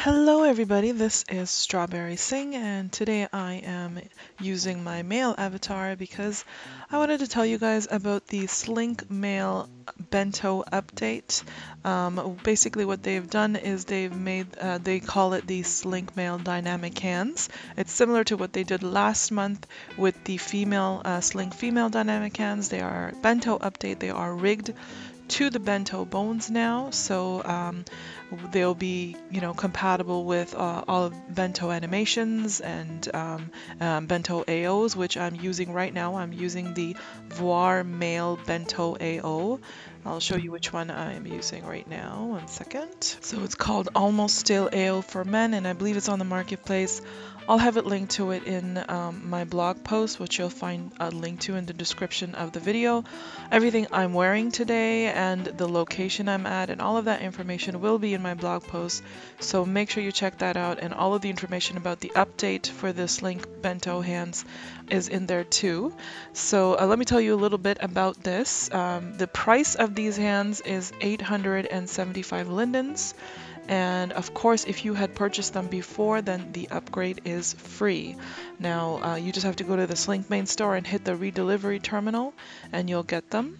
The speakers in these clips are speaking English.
Hello everybody, this is Strawberry Singh, and today I am using my male avatar because I wanted to tell you guys about the SLink male Bento update. Basically what they've done is they call it the SLink male dynamic hands. It's similar to what they did last month with the female SLink female dynamic hands. They are Bento update, they are rigged to the Bento bones now, so they'll be, compatible with all of Bento animations and Bento AOs, which I'm using right now. I'm using the Voir Male Bento AO. I'll show you which one I am using right now. 1 second. So it's called Almost Still AO for Men, and I believe it's on the marketplace. I'll have it linked to it in my blog post, which you'll find a link to in the description of the video. Everything I'm wearing today and the location I'm at and all of that information will be in my blog post, so make sure you check that out, and all of the information about the update for the SLink Bento hands is in there too. So let me tell you a little bit about this. The price of these hands is 875 lindens. And of course, if you had purchased them before, then the upgrade is free. Now, you just have to go to the SLink main store and hit the redelivery terminal, and you'll get them.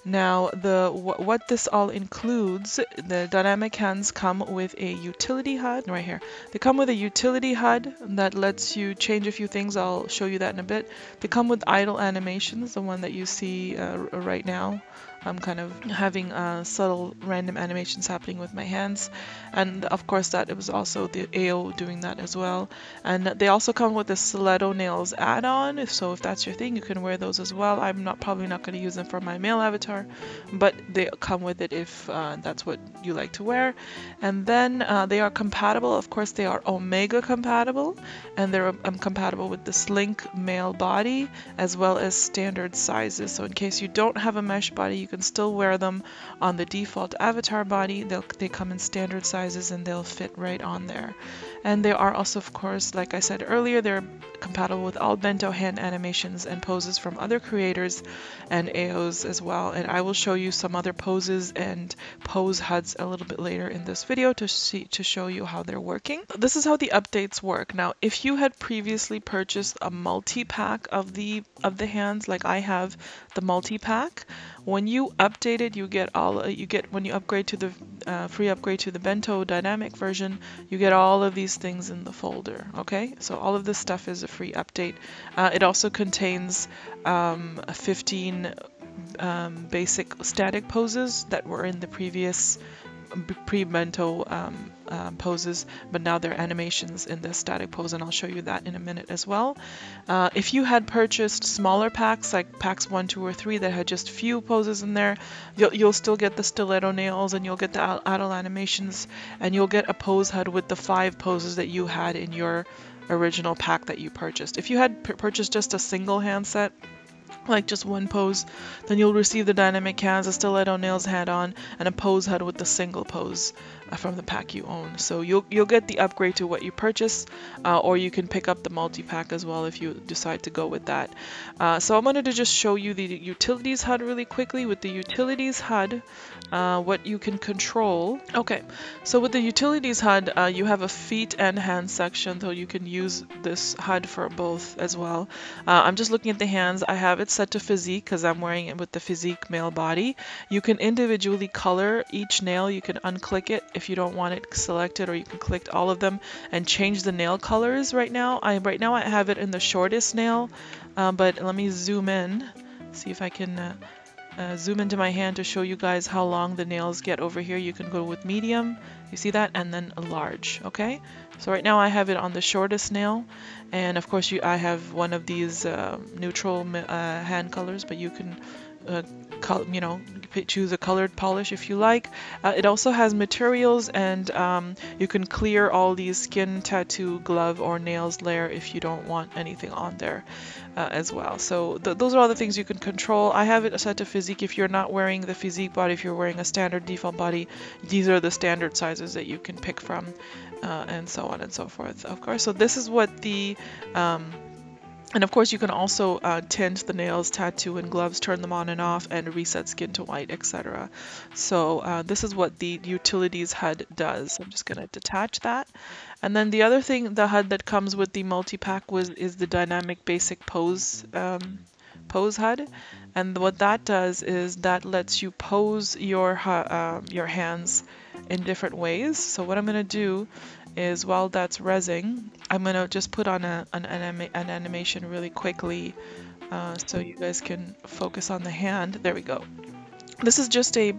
Now, what this all includes, the dynamic hands come with a utility HUD right here. They come with a utility HUD that lets you change a few things. I'll show you that in a bit. They come with idle animations, the one that you see right now. I'm kind of having subtle random animations happening with my hands, and of course that it was also the AO doing that as well. And they also come with the stiletto nails add-on, so if that's your thing, you can wear those as well. I'm probably not going to use them for my male avatar, but they come with it if that's what you like to wear. And then they are compatible, of course they are Omega compatible, and they're compatible with the SLink male body as well as standard sizes. So in case you don't have a mesh body, you can still wear them on the default avatar body. They come in standard sizes and they'll fit right on there. And they are also, of course, like I said earlier, they're compatible with all Bento hand animations and poses from other creators and AOs as well. And I will show you some other poses and pose HUDs a little bit later in this video to show you how they're working. This is how the updates work. Now, if you had previously purchased a multi-pack of the hands, like I have the multi-pack, when you update it, when you upgrade to the free upgrade to the Bento dynamic version, you get all of these things in the folder. Okay, so all of this stuff is a free update. It also contains 15 basic static poses that were in the previous pre-Bento poses, but now they're animations in the static pose, and I'll show you that in a minute as well. If you had purchased smaller packs, like packs 1, 2, or 3 that had just few poses in there, you'll still get the stiletto nails, and you'll get the idle animations, and you'll get a pose HUD with the 5 poses that you had in your original pack that you purchased. If you had purchased just a single hand set, like just one pose, then you'll receive the dynamic hands, a stiletto nails hat on, and a pose HUD with the single pose from the pack you own. So you'll get the upgrade to what you purchase, or you can pick up the multi-pack as well if you decide to go with that. So I wanted to just show you the utilities HUD really quickly. With the utilities HUD, what you can control. Okay, so with the utilities HUD, you have a feet and hand section, so you can use this HUD for both as well. I'm just looking at the hands. I have it set to physique because I'm wearing it with the physique male body. You can individually color each nail. You can unclick it if you don't want it selected, or you can click all of them and change the nail colors. Right now I have it in the shortest nail, but let me zoom in, see if I can zoom into my hand to show you guys how long the nails get over here. You can go with medium, you see that, and then a large. Okay, so right now I have it on the shortest nail, and of course I have one of these neutral hand colors, but you can choose a colored polish if you like. It also has materials, and you can clear all these skin, tattoo, glove, or nails layer if you don't want anything on there as well. So those are all the things you can control. I have it set to physique. If you're not wearing the physique body, if you're wearing a standard default body, these are the standard sizes that you can pick from, and so on and so forth, of course. So this is what the And of course, you can also tint the nails, tattoo and gloves, turn them on and off, and reset skin to white, etc. So this is what the utilities HUD does. I'm just going to detach that. And then the other thing, the HUD that comes with the multi-pack is the dynamic basic pose pose HUD. And what that does is that lets you pose your hands in different ways. So what I'm going to do is, while that's resing, I'm going to just put on an animation really quickly so you guys can focus on the hand. There we go. This is just a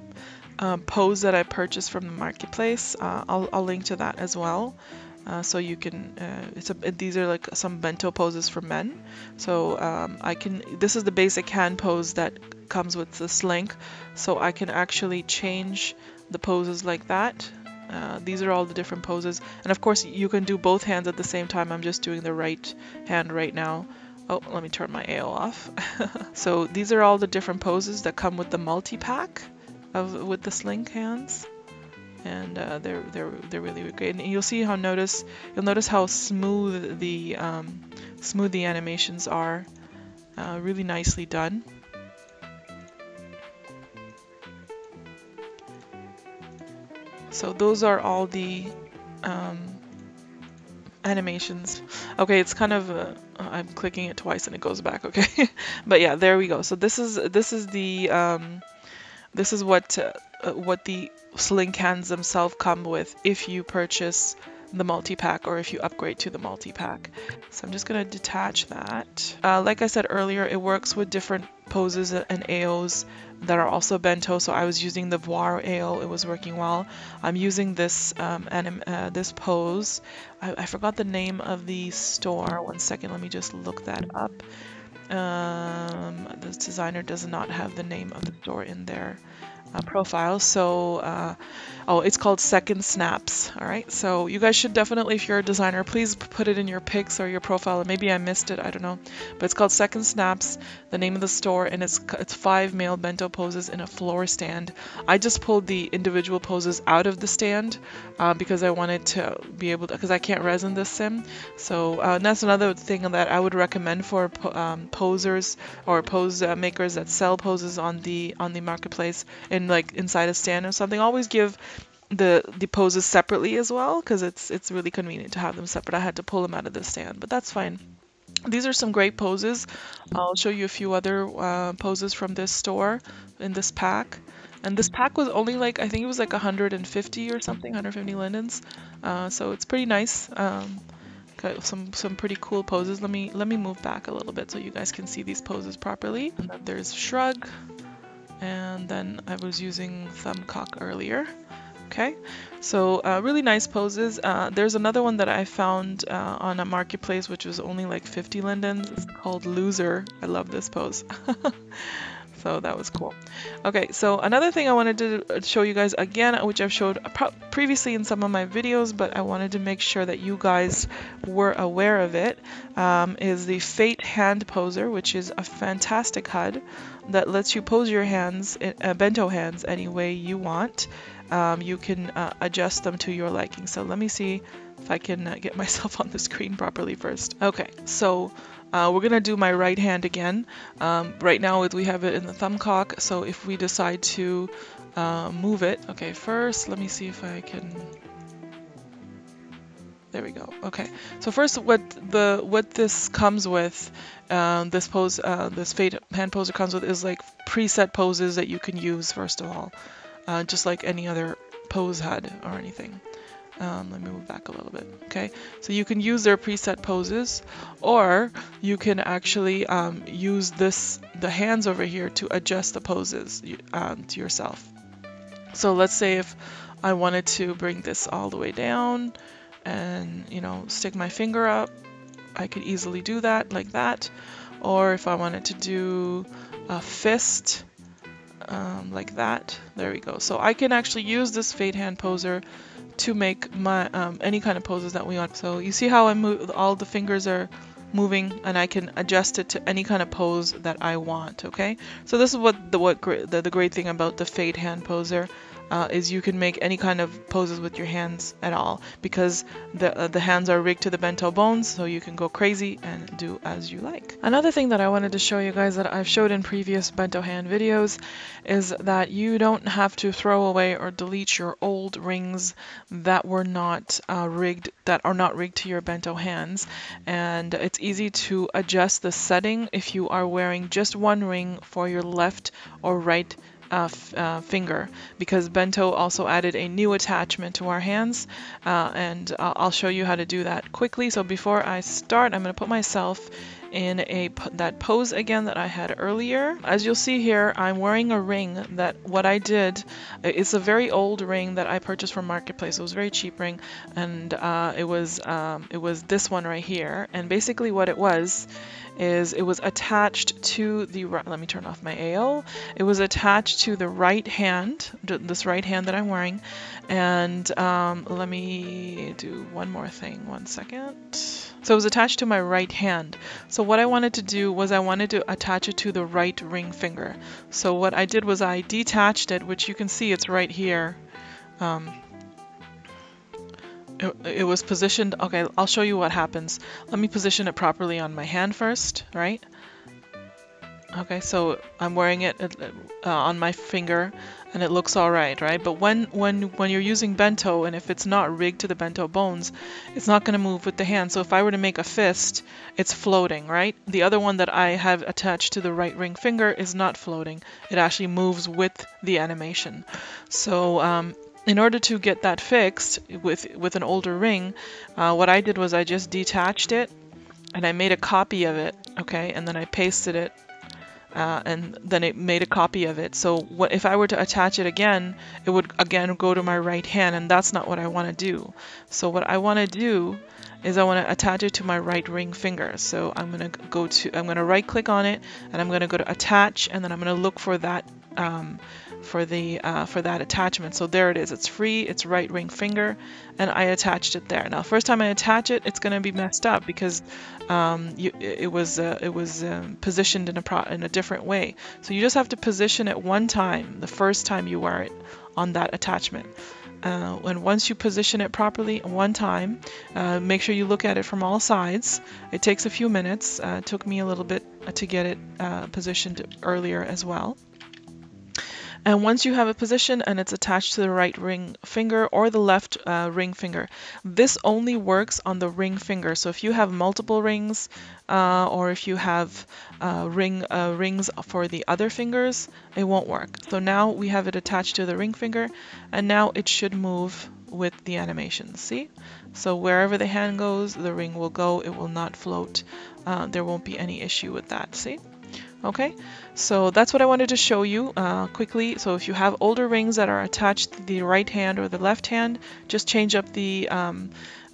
pose that I purchased from the marketplace. I'll link to that as well. So you can, these are like some bento poses for men. So this is the basic hand pose that comes with the SLink. So I can actually change the poses like that. These are all the different poses. And of course you can do both hands at the same time. I'm just doing the right hand right now. Oh, let me turn my AO off. So these are all the different poses that come with the multi-pack with the SLink hands. And they're really great. And you'll see you'll notice how smooth the animations are. Really nicely done. So those are all the animations. Okay, it's kind of I'm clicking it twice and it goes back. Okay, but yeah, there we go. So this is what the SLink hands themselves come with if you purchase the multi-pack or if you upgrade to the multi-pack. So I'm just going to detach that. Like I said earlier, it works with different poses and AOs that are also bento. So I was using the voir AO, it was working well. I'm using this this pose. I forgot the name of the store. One second, let me just look that up. This designer does not have the name of the store in their profile. So oh, it's called Second Snaps. All right, so you guys should definitely, if you're a designer, please put it in your pics or your profile. Maybe I missed it, I don't know, but it's called Second Snaps, the name of the store, and it's 5 male bento poses in a floor stand. I just pulled the individual poses out of the stand because I wanted to be able to, because I can't resin this sim. So that's another thing that I would recommend for posers or pose makers that sell poses on the marketplace and like inside a stand or something. Always give the poses separately as well, because it's really convenient to have them separate. I had to pull them out of the stand, but that's fine. These are some great poses. I'll show you a few other poses from this store in this pack. And this pack was only like, I think it was like 150 or something, 150 lindens. So it's pretty nice. Got some pretty cool poses. Let me move back a little bit so you guys can see these poses properly. And then there's shrug, and then I was using thumb cock earlier. Okay, so really nice poses. There's another one that I found on a marketplace which was only like 50 lindens. It's called Loser. I love this pose. So that was cool. Okay, so another thing I wanted to show you guys again, which I've showed previously in some of my videos, but I wanted to make sure that you guys were aware of it, is the Fate Hand Poser, which is a fantastic HUD that lets you pose your hands, bento hands, any way you want. You can adjust them to your liking. So let me see if I can get myself on the screen properly first. Okay, so we're gonna do my right hand again. Right now we have it in the thumb cock, so if we decide to move it, okay, first let me see if I can. There we go. Okay, so first what this comes with, this pose, this Fate Hand Poser comes with is like preset poses that you can use first of all. Just like any other pose HUD or anything. Let me move back a little bit. Okay, so you can use their preset poses, or you can actually use the hands over here to adjust the poses to yourself. So let's say if I wanted to bring this all the way down and, you know, stick my finger up, I could easily do that like that. Or if I wanted to do a fist, like that, there we go. So I can actually use this Fate Hand Poser to make my any kind of poses that we want. So you see how I move, all the fingers are moving, and I can adjust it to any kind of pose that I want. Okay, so this is the great thing about the Fate Hand Poser. is you can make any kind of poses with your hands at all, because the hands are rigged to the bento bones, so you can go crazy and do as you like. Another thing that I wanted to show you guys that I've showed in previous bento hand videos is that you don't have to throw away or delete your old rings that were not rigged, that are not rigged to your bento hands, and it's easy to adjust the setting if you are wearing just one ring for your left or right finger, because Bento also added a new attachment to our hands, and I'll show you how to do that quickly. So before I start, I'm going to put myself in that pose again that I had earlier. As you'll see here, I'm wearing a ring that what I did, it's a very old ring that I purchased from Marketplace. It was a very cheap ring, and it was this one right here. And basically what it was is it was attached to the let me turn off my AO. It was attached to the right hand, this right hand that I'm wearing, and let me do one more thing, 1 second. So it was attached to my right hand. So what I wanted to do was I wanted to attach it to the right ring finger. So what I did was I detached it, which you can see it's right here. It was positioned. Okay, I'll show you what happens. Let me position it properly on my hand first, right? Okay, so I'm wearing it on my finger, and it looks all right, right? But when you're using bento, and if it's not rigged to the bento bones, it's not going to move with the hand. So if I were to make a fist, it's floating, right? The other one that I have attached to the right ring finger is not floating. It actually moves with the animation. So in order to get that fixed with an older ring, what I did was I just detached it, and I made a copy of it, okay? And then I pasted it, and then it made a copy of it. So if I were to attach it again, it would again go to my right hand, and that's not what I want to do. So what I want to do is I want to attach it to my right ring finger. So I'm going to right click on it, and I'm going to go to attach, and then I'm going to look for that for that attachment. So there it is. It's free. It's right ring finger, and I attached it there. Now, first time I attach it, it's going to be messed up because it was positioned in a different way. So you just have to position it one time, the first time you wear it on that attachment. And once you position it properly one time, make sure you look at it from all sides. It takes a few minutes. It took me a little bit to get it positioned earlier as well. And once you have it positioned and it's attached to the right ring finger or the left ring finger, this only works on the ring finger. So if you have multiple rings, or if you have rings for the other fingers, it won't work. So now we have it attached to the ring finger, and now it should move with the animation. See? So wherever the hand goes, the ring will go. It will not float. There won't be any issue with that. See? Okay, so that's what I wanted to show you quickly. So if you have older rings that are attached to the right hand or the left hand, just change up the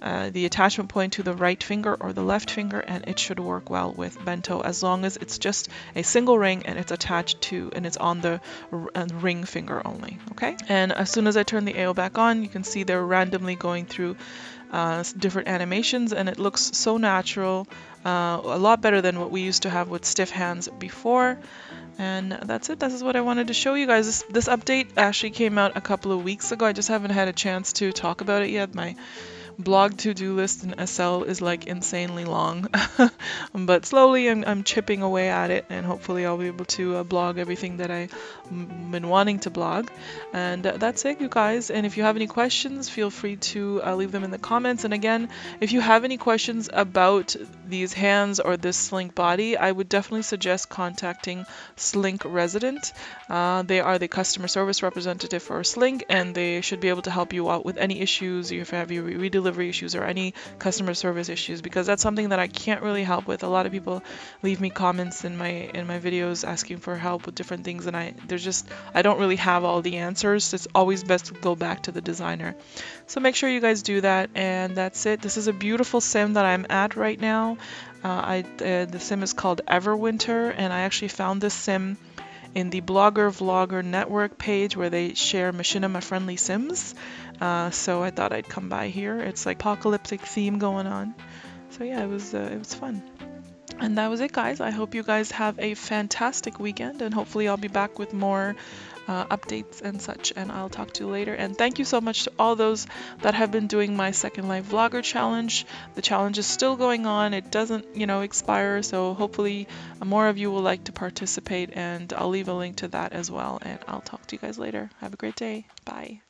attachment point to the right finger or the left finger, and it should work well with bento, as long as it's just a single ring and it's attached to, and it's on the ring finger only. Okay, and as soon as I turn the AO back on, you can see they're randomly going through different animations, and it looks so natural, a lot better than what we used to have with stiff hands before. And that's it. This is what I wanted to show you guys. This update actually came out a couple of weeks ago. I just haven't had a chance to talk about it yet. My blog to-do list in SL is like insanely long, but slowly I'm chipping away at it, and hopefully I'll be able to blog everything that I've been wanting to blog. And that's it, you guys. And if you have any questions, feel free to leave them in the comments. And again, if you have any questions about these hands or this SLink body, I would definitely suggest contacting SLink Resident. They are the customer service representative for SLink, and they should be able to help you out with any issues if you have your redelivery issues or any customer service issues, because that's something that I can't really help with. A lot of people leave me comments in my videos asking for help with different things, and I don't really have all the answers. It's always best to go back to the designer. So make sure you guys do that, and that's it. This is a beautiful sim that I'm at right now. The sim is called Everwinter, and I actually found this sim in the Blogger Vlogger network page where they share machinima friendly sims. So I thought I'd come by here. It's like apocalyptic theme going on. So yeah, it was fun. And that was it, guys. I hope you guys have a fantastic weekend, and hopefully I'll be back with more updates and such, and I'll talk to you later. And thank you so much to all those that have been doing my Second Life Vlogger challenge. The challenge is still going on. It doesn't, expire, so hopefully more of you will like to participate, and I'll leave a link to that as well, and I'll talk to you guys later. Have a great day. Bye.